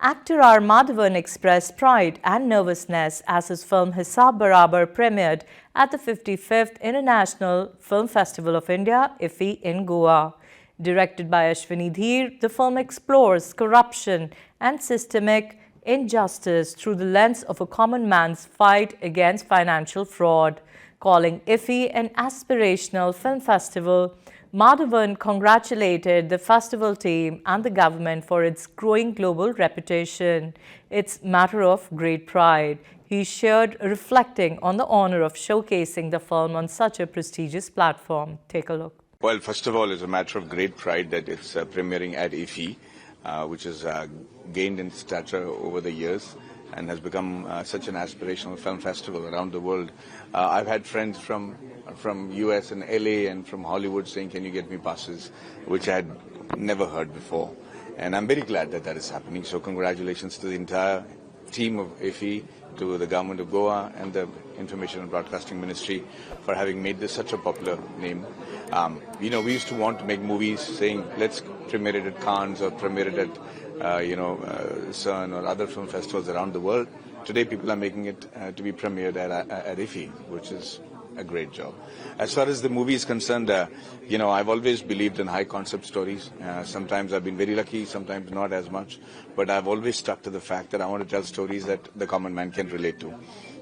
Actor R. Madhavan expressed pride and nervousness as his film Hisab Barabar premiered at the 55th International Film Festival of India, IFFI, in Goa. Directed by Ashwini Dheer, the film explores corruption and systemic injustice through the lens of a common man's fight against financial fraud. Calling IFFI an aspirational film festival, Madhavan congratulated the festival team and the government for its growing global reputation. It's matter of great pride, he shared, reflecting on the honor of showcasing the film on such a prestigious platform. Take a look. Well, first of all, it's a matter of great pride that it's premiering at IFFI, which has gained in stature over the years and has become such an aspirational film festival around the world. I've had friends from US and LA and from Hollywood saying, can you get me passes, which I had never heard before. And I'm very glad that that is happening. So congratulations to the entire team of IFFI, to the government of Goa and the Information and Broadcasting Ministry for having made this such a popular name. We used to want to make movies saying, let's premiere it at Cannes or premiere it at, CERN or other film festivals around the world. Today people are making it to be premiered at IFFI, which is a great job. As far as the movie is concerned, I've always believed in high concept stories. Sometimes I've been very lucky, sometimes not as much. But I've always stuck to the fact that I want to tell stories that the common man can relate to.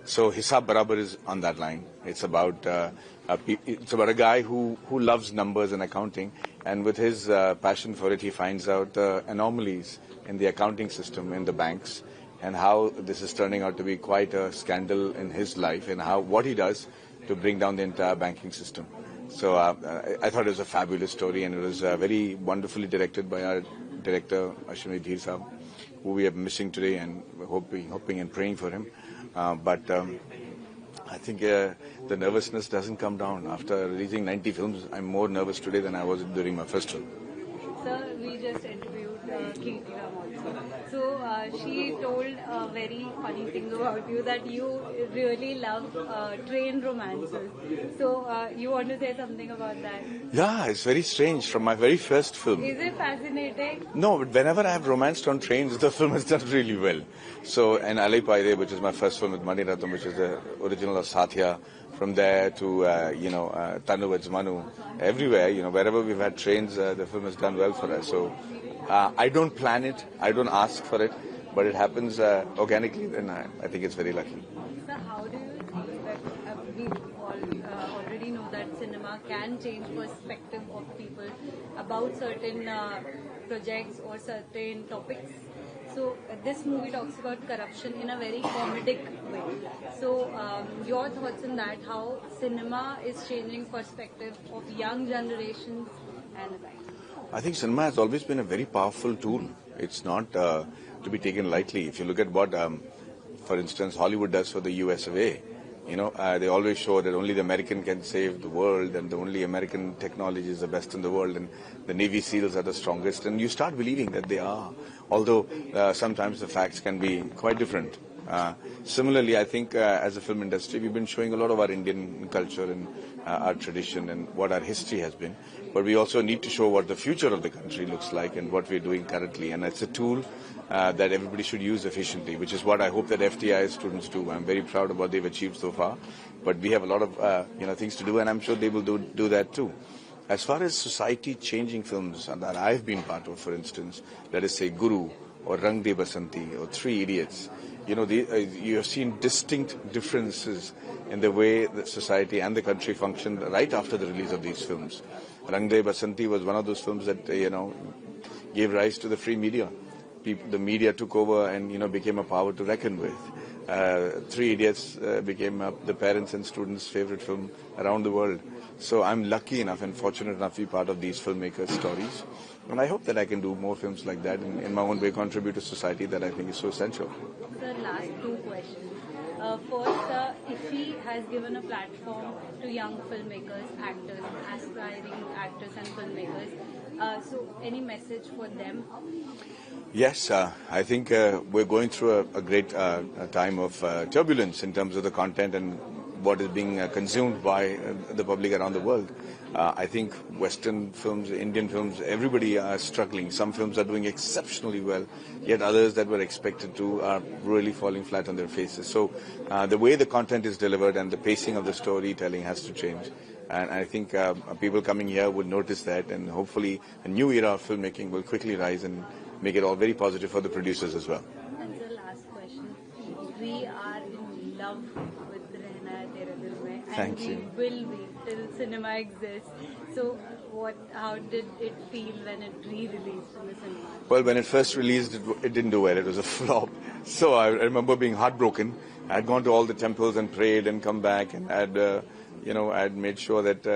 So Hisab Barabar is on that line. It's about a guy who loves numbers and accounting, and with his passion for it, he finds out anomalies in the accounting system in the banks, and how this is turning out to be quite a scandal in his life, and what he does to bring down the entire banking system. So I thought it was a fabulous story, and it was very wonderfully directed by our director Ashwini Dheer Sahab, who we are missing today, and hoping and praying for him. But I think the nervousness doesn't come down. After releasing 90 films, I'm more nervous today than I was during my first film. Sir, we just interviewed Kirti Ram also. So she told a very funny thing about you, that you really love train romances. So you want to say something about that? Yeah, it's very strange. From my very first film. Is it fascinating? No, but whenever I have romanced on trains, the film has done really well. So, and Alai Paide, which is my first film with Mani Ratnam, which is the original of Satya, from there to, Tanu Veds Manu, everywhere, wherever we've had trains, the film has done well for us. So, I don't plan it, I don't ask for it, but it happens organically, then I think it's very lucky. So how do you think that we all already know that cinema can change perspective of people about certain projects or certain topics? So this movie talks about corruption in a very comedic way. So your thoughts on that, how cinema is changing perspective of young generations and the like? I think cinema has always been a very powerful tool. It's not to be taken lightly. If you look at what, for instance, Hollywood does for the US of A, they always show that only the American can save the world, and the only American technology is the best in the world, and the Navy SEALs are the strongest, and you start believing that they are, although sometimes the facts can be quite different. Similarly, I think as a film industry, we've been showing a lot of our Indian culture and our tradition and what our history has been, but we also need to show what the future of the country looks like and what we're doing currently, and it's a tool that everybody should use efficiently, which is what I hope that FTI students do. I'm very proud of what they've achieved so far, but we have a lot of things to do, and I'm sure they will do that too. As far as society-changing films that I've been part of, for instance, let us say Guru or Rang De Basanti or Three Idiots, you have seen distinct differences in the way that society and the country functioned right after the release of these films. Rang De Basanti was one of those films that gave rise to the free media. The media took over and became a power to reckon with. Three Idiots became the parents and students' favorite film around the world. So I'm lucky enough and fortunate enough to be part of these filmmakers' stories. And I hope that I can do more films like that and in my own way contribute to society that I think is so essential. Sir, last two questions. First, IFFI has given a platform to young filmmakers, actors, aspiring actors and filmmakers. So any message for them? Yes, I think we're going through a great time of turbulence in terms of the content and what is being consumed by the public around the world. I think Western films, Indian films, everybody are struggling. Some films are doing exceptionally well, yet others that were expected to are really falling flat on their faces. So the way the content is delivered and the pacing of the storytelling has to change. And I think people coming here would notice that, and hopefully a new era of filmmaking will quickly rise and make it all very positive for the producers as well. And the last question. We are in love with Rehna Hai Tere Dil Mein, and Thank we you. will be till cinema exists. So, how did it feel when it re-released in the cinema? Well, when it first released, it didn't do well. It was a flop. So I remember being heartbroken. I had gone to all the temples and prayed and come back, and I had made sure that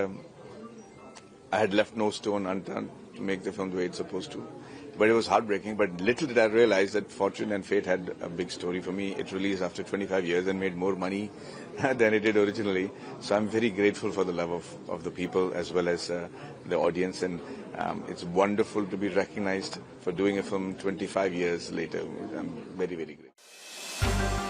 I had left no stone unturned to make the film the way it's supposed to. But it was heartbreaking. But little did I realize that Fortune and Fate had a big story for me. It released after 25 years and made more money than it did originally. So I'm very grateful for the love of the people as well as the audience. And it's wonderful to be recognized for doing a film 25 years later. I'm very, very grateful.